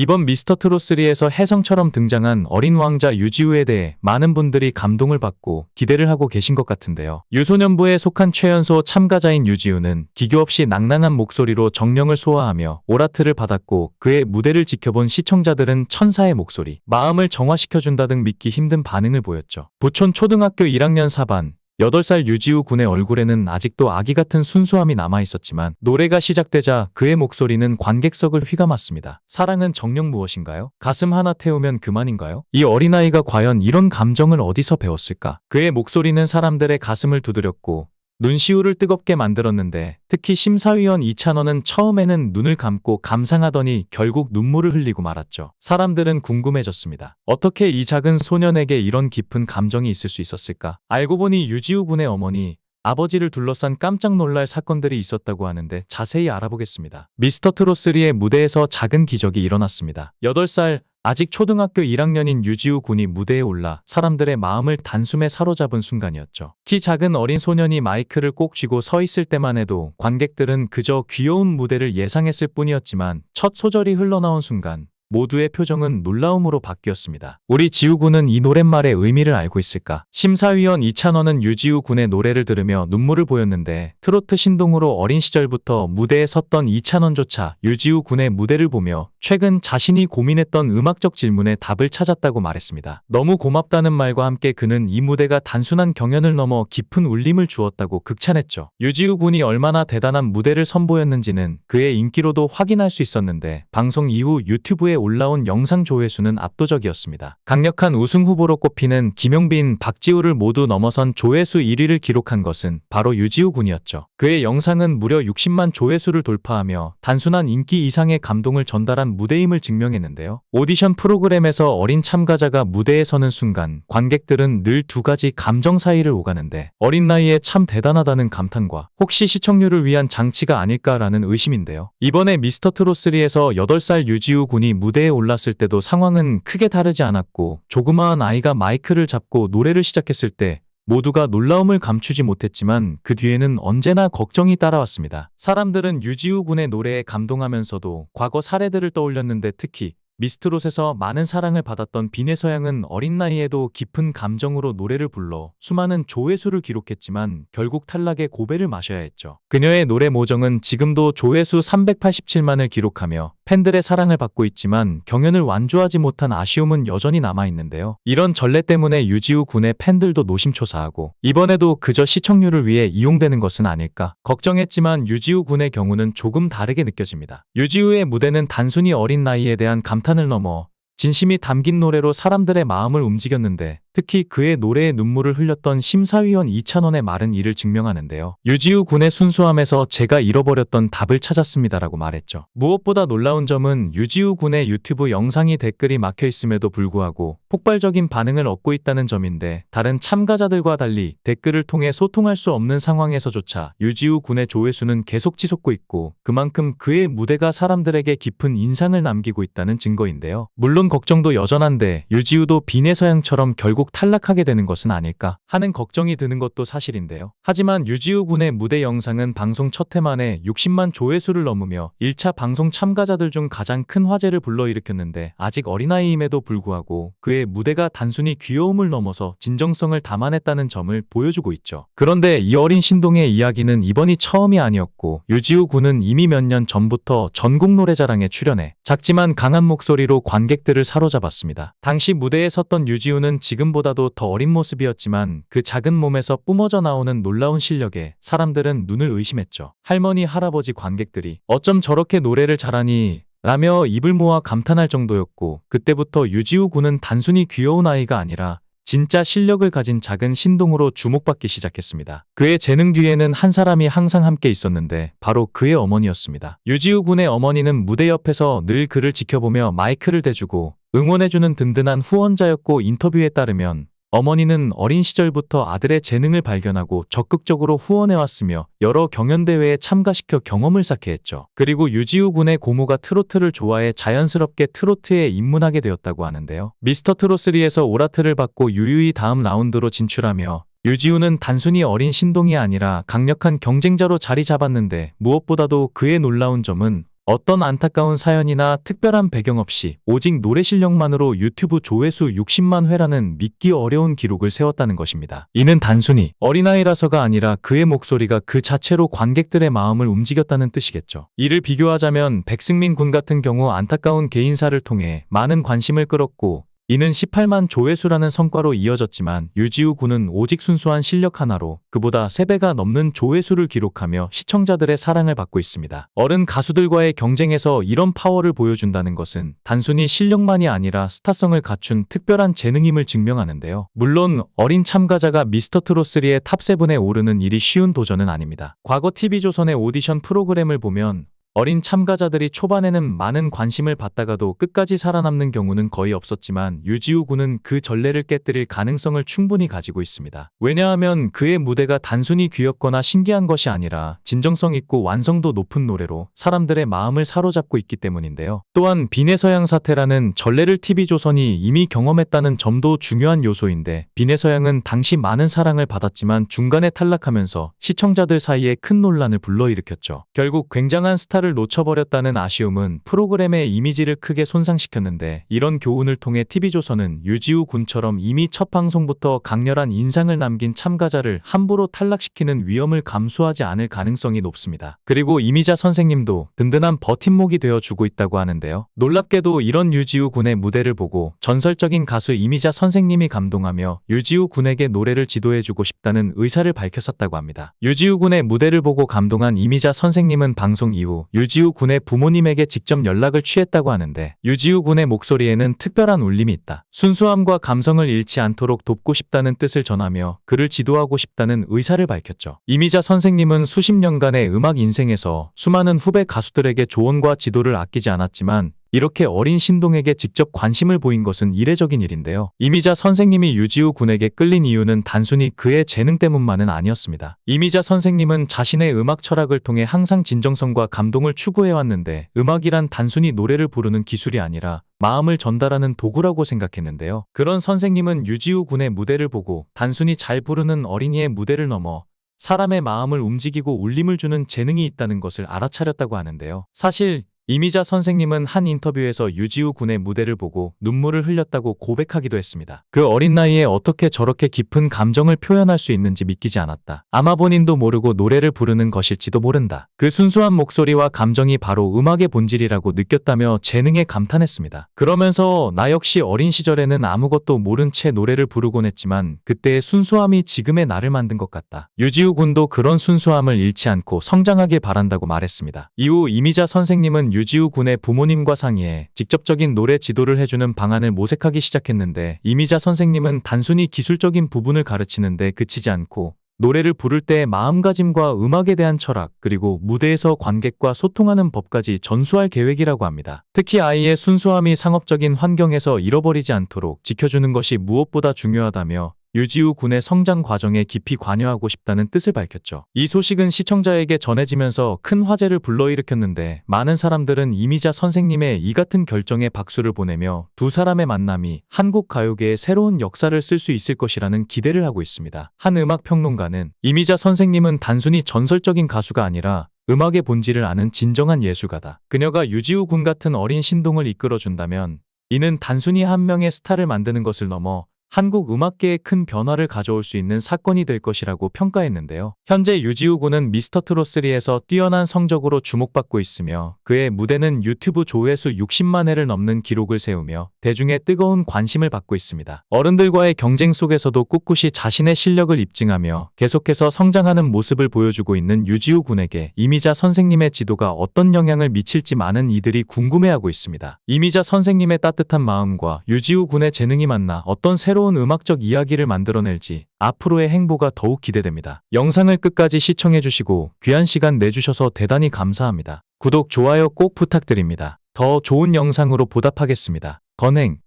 이번 미스터트롯3에서 혜성처럼 등장한 어린 왕자 유지우에 대해 많은 분들이 감동을 받고 기대를 하고 계신 것 같은데요. 유소년부에 속한 최연소 참가자인 유지우는 기교 없이 낭낭한 목소리로 정령을 소화하며 오라트를 받았고, 그의 무대를 지켜본 시청자들은 천사의 목소리, 마음을 정화시켜준다 등 믿기 힘든 반응을 보였죠. 부촌 초등학교 1학년 4반 8살 유지우 군의 얼굴에는 아직도 아기 같은 순수함이 남아있었지만, 노래가 시작되자 그의 목소리는 관객석을 휘감았습니다. 사랑은 정녕 무엇인가요? 가슴 하나 태우면 그만인가요? 이 어린아이가 과연 이런 감정을 어디서 배웠을까? 그의 목소리는 사람들의 가슴을 두드렸고 눈시울을 뜨겁게 만들었는데, 특히 심사위원 이찬원은 처음에는 눈을 감고 감상하더니 결국 눈물을 흘리고 말았죠. 사람들은 궁금해졌습니다. 어떻게 이 작은 소년에게 이런 깊은 감정이 있을 수 있었을까? 알고 보니 유지우 군의 어머니, 아버지를 둘러싼 깜짝 놀랄 사건들이 있었다고 하는데 자세히 알아보겠습니다. 미스터트롯3의 무대에서 작은 기적이 일어났습니다. 8살 아직 초등학교 1학년인 유지우 군이 무대에 올라 사람들의 마음을 단숨에 사로잡은 순간이었죠. 키 작은 어린 소년이 마이크를 꼭 쥐고 서 있을 때만 해도 관객들은 그저 귀여운 무대를 예상했을 뿐이었지만, 첫 소절이 흘러나온 순간 모두의 표정은 놀라움으로 바뀌었습니다. 우리 지우 군은 이 노랫말의 의미를 알고 있을까? 심사위원 이찬원은 유지우 군의 노래를 들으며 눈물을 보였는데, 트로트 신동으로 어린 시절부터 무대에 섰던 이찬원조차 유지우 군의 무대를 보며 최근 자신이 고민했던 음악적 질문에 답을 찾았다고 말했습니다. 너무 고맙다는 말과 함께 그는 이 무대가 단순한 경연을 넘어 깊은 울림을 주었다고 극찬했죠. 유지우 군이 얼마나 대단한 무대를 선보였는지는 그의 인기로도 확인할 수 있었는데, 방송 이후 유튜브에 올라온 영상 조회수는 압도적이었습니다. 강력한 우승 후보로 꼽히는 김용빈, 박지우를 모두 넘어선 조회수 1위를 기록한 것은 바로 유지우 군이었죠. 그의 영상은 무려 60만 조회수를 돌파하며 단순한 인기 이상의 감동을 전달한 무대임을 증명했는데요. 오디션 프로그램에서 어린 참가자가 무대에 서는 순간 관객들은 늘 두 가지 감정 사이를 오가는데, 어린 나이에 참 대단하다는 감탄과 혹시 시청률을 위한 장치가 아닐까라는 의심인데요. 이번에 미스터트롯3에서 8살 유지우 군이 무대에 올랐을 때도 상황은 크게 다르지 않았고, 조그마한 아이가 마이크를 잡고 노래를 시작했을 때 모두가 놀라움을 감추지 못했지만 그 뒤에는 언제나 걱정이 따라왔습니다. 사람들은 유지우 군의 노래에 감동하면서도 과거 사례들을 떠올렸는데, 특히 미스트롯에서 많은 사랑을 받았던 비내서양은 어린 나이에도 깊은 감정으로 노래를 불러 수많은 조회수를 기록했지만 결국 탈락의 고배를 마셔야 했죠. 그녀의 노래 모정은 지금도 조회수 387만을 기록하며 팬들의 사랑을 받고 있지만, 경연을 완주하지 못한 아쉬움은 여전히 남아있는데요. 이런 전례 때문에 유지우 군의 팬들도 노심초사하고, 이번에도 그저 시청률을 위해 이용되는 것은 아닐까 걱정했지만, 유지우 군의 경우는 조금 다르게 느껴집니다. 유지우의 무대는 단순히 어린 나이에 대한 감탄을 넘어 진심이 담긴 노래로 사람들의 마음을 움직였는데, 특히 그의 노래에 눈물을 흘렸던 심사위원 이찬원의 말은 이를 증명하는데요. 유지우 군의 순수함에서 제가 잃어버렸던 답을 찾았습니다라고 말했죠. 무엇보다 놀라운 점은 유지우 군의 유튜브 영상이 댓글이 막혀 있음에도 불구하고 폭발적인 반응을 얻고 있다는 점인데, 다른 참가자들과 달리 댓글을 통해 소통할 수 없는 상황에서조차 유지우 군의 조회수는 계속 치솟고 있고, 그만큼 그의 무대가 사람들에게 깊은 인상을 남기고 있다는 증거인데요. 물론 걱정도 여전한데, 유지우도 비내서양처럼 결국 탈락하게 되는 것은 아닐까 하는 걱정이 드는 것도 사실인데요. 하지만 유지우 군의 무대 영상은 방송 첫 회 만에 60만 조회수를 넘으며 1차 방송 참가자들 중 가장 큰 화제를 불러일으켰는데, 아직 어린아이임에도 불구하고 그의 무대가 단순히 귀여움을 넘어서 진정성을 담아냈다는 점을 보여주고 있죠. 그런데 이 어린 신동의 이야기는 이번이 처음이 아니었고, 유지우 군은 이미 몇 년 전부터 전국 노래자랑에 출연해 작지만 강한 목소리로 관객들을 사로잡았습니다. 당시 무대에 섰던 유지우는 지금보다도 더 어린 모습이었지만, 그 작은 몸에서 뿜어져 나오는 놀라운 실력에 사람들은 눈을 의심했죠. 할머니, 할아버지, 관객들이 어쩜 저렇게 노래를 잘하니 라며 입을 모아 감탄할 정도였고, 그때부터 유지우 군은 단순히 귀여운 아이가 아니라 진짜 실력을 가진 작은 신동으로 주목받기 시작했습니다. 그의 재능 뒤에는 한 사람이 항상 함께 있었는데, 바로 그의 어머니였습니다. 유지우 군의 어머니는 무대 옆에서 늘 그를 지켜보며 마이크를 대주고 응원해주는 든든한 후원자였고, 인터뷰에 따르면 어머니는 어린 시절부터 아들의 재능을 발견하고 적극적으로 후원해왔으며 여러 경연대회에 참가시켜 경험을 쌓게 했죠. 그리고 유지우 군의 고모가 트로트를 좋아해 자연스럽게 트로트에 입문하게 되었다고 하는데요. 미스터트롯3에서 오라트를 받고 유유히 다음 라운드로 진출하며, 유지우는 단순히 어린 신동이 아니라 강력한 경쟁자로 자리 잡았는데, 무엇보다도 그의 놀라운 점은 어떤 안타까운 사연이나 특별한 배경 없이 오직 노래 실력만으로 유튜브 조회수 60만 회라는 믿기 어려운 기록을 세웠다는 것입니다. 이는 단순히 어린아이라서가 아니라 그의 목소리가 그 자체로 관객들의 마음을 움직였다는 뜻이겠죠. 이를 비교하자면 백승민 군 같은 경우 안타까운 개인사를 통해 많은 관심을 끌었고 이는 18만 조회수라는 성과로 이어졌지만 유지우 군은 오직 순수한 실력 하나로 그보다 3배가 넘는 조회수를 기록하며 시청자들의 사랑을 받고 있습니다. 어른 가수들과의 경쟁에서 이런 파워를 보여준다는 것은 단순히 실력만이 아니라 스타성을 갖춘 특별한 재능임을 증명하는데요. 물론 어린 참가자가 미스터트롯3의 탑7에 오르는 일이 쉬운 도전은 아닙니다. 과거 TV조선의 오디션 프로그램을 보면 어린 참가자들이 초반에는 많은 관심을 받다가도 끝까지 살아남는 경우는 거의 없었지만 유지우 군은 그 전례를 깨뜨릴 가능성을 충분히 가지고 있습니다. 왜냐하면 그의 무대가 단순히 귀엽거나 신기한 것이 아니라 진정성 있고 완성도 높은 노래로 사람들의 마음을 사로잡고 있기 때문인데요. 또한 비내서양 사태라는 전례를 TV조선이 이미 경험했다는 점도 중요한 요소인데 비내서양은 당시 많은 사랑을 받았지만 중간에 탈락하면서 시청자들 사이에 큰 논란을 불러일으켰죠. 결국 굉장한 스타를 놓쳐버렸다는 아쉬움은 프로그램의 이미지를 크게 손상시켰는데 이런 교훈을 통해 TV조선은 유지우 군처럼 이미 첫 방송부터 강렬한 인상을 남긴 참가자를 함부로 탈락시키는 위험을 감수하지 않을 가능성이 높습니다. 그리고 이미자 선생님도 든든한 버팀목이 되어주고 있다고 하는데요. 놀랍게도 이런 유지우 군의 무대를 보고 전설적인 가수 이미자 선생님이 감동하며 유지우 군에게 노래를 지도해주고 싶다는 의사를 밝혔었다고 합니다. 유지우 군의 무대를 보고 감동한 이미자 선생님은 방송 이후 유지우 군의 부모님에게 직접 연락을 취했다고 하는데 유지우 군의 목소리에는 특별한 울림이 있다. 순수함과 감성을 잃지 않도록 돕고 싶다는 뜻을 전하며 그를 지도하고 싶다는 의사를 밝혔죠. 이미자 선생님은 수십 년간의 음악 인생에서 수많은 후배 가수들에게 조언과 지도를 아끼지 않았지만 이렇게 어린 신동에게 직접 관심을 보인 것은 이례적인 일인데요. 이미자 선생님이 유지우 군에게 끌린 이유는 단순히 그의 재능 때문만은 아니었습니다. 이미자 선생님은 자신의 음악 철학을 통해 항상 진정성과 감동을 추구해왔는데 음악이란 단순히 노래를 부르는 기술이 아니라 마음을 전달하는 도구라고 생각했는데요. 그런 선생님은 유지우 군의 무대를 보고 단순히 잘 부르는 어린이의 무대를 넘어 사람의 마음을 움직이고 울림을 주는 재능이 있다는 것을 알아차렸다고 하는데요. 사실 이미자 선생님은 한 인터뷰에서 유지우 군의 무대를 보고 눈물을 흘렸다고 고백하기도 했습니다. 그 어린 나이에 어떻게 저렇게 깊은 감정을 표현할 수 있는지 믿기지 않았다. 아마 본인도 모르고 노래를 부르는 것일지도 모른다. 그 순수한 목소리와 감정이 바로 음악의 본질이라고 느꼈다며 재능에 감탄했습니다. 그러면서 나 역시 어린 시절에는 아무것도 모른 채 노래를 부르곤 했지만 그때의 순수함이 지금의 나를 만든 것 같다. 유지우 군도 그런 순수함을 잃지 않고 성장하길 바란다고 말했습니다. 이후 이미자 선생님은 유지우 군의 부모님과 상의해 직접적인 노래 지도를 해주는 방안을 모색하기 시작했는데 이미자 선생님은 단순히 기술적인 부분을 가르치는데 그치지 않고 노래를 부를 때의 마음가짐과 음악에 대한 철학 그리고 무대에서 관객과 소통하는 법까지 전수할 계획이라고 합니다. 특히 아이의 순수함이 상업적인 환경에서 잃어버리지 않도록 지켜주는 것이 무엇보다 중요하다며 유지우 군의 성장 과정에 깊이 관여하고 싶다는 뜻을 밝혔죠. 이 소식은 시청자에게 전해지면서 큰 화제를 불러일으켰는데 많은 사람들은 이미자 선생님의 이 같은 결정에 박수를 보내며 두 사람의 만남이 한국 가요계의 새로운 역사를 쓸 수 있을 것이라는 기대를 하고 있습니다. 한 음악 평론가는 이미자 선생님은 단순히 전설적인 가수가 아니라 음악의 본질을 아는 진정한 예술가다. 그녀가 유지우 군 같은 어린 신동을 이끌어준다면 이는 단순히 한 명의 스타를 만드는 것을 넘어 한국 음악계에 큰 변화를 가져올 수 있는 사건이 될 것이라고 평가했는데요. 현재 유지우 군은 미스터트롯3에서 뛰어난 성적으로 주목받고 있으며 그의 무대는 유튜브 조회수 60만 회를 넘는 기록을 세우며 대중의 뜨거운 관심을 받고 있습니다. 어른들과의 경쟁 속에서도 꿋꿋이 자신의 실력을 입증하며 계속해서 성장하는 모습을 보여주고 있는 유지우 군에게 이미자 선생님의 지도가 어떤 영향을 미칠지 많은 이들이 궁금해하고 있습니다. 이미자 선생님의 따뜻한 마음과 유지우 군의 재능이 만나 어떤 새로운 음악적 이야기를 만들어낼지 앞으로의 행보가 더욱 기대됩니다. 영상을 끝까지 시청해주시고 귀한 시간 내주셔서 대단히 감사합니다. 구독, 좋아요 꼭 부탁드립니다. 더 좋은 영상으로 보답하겠습니다. 건행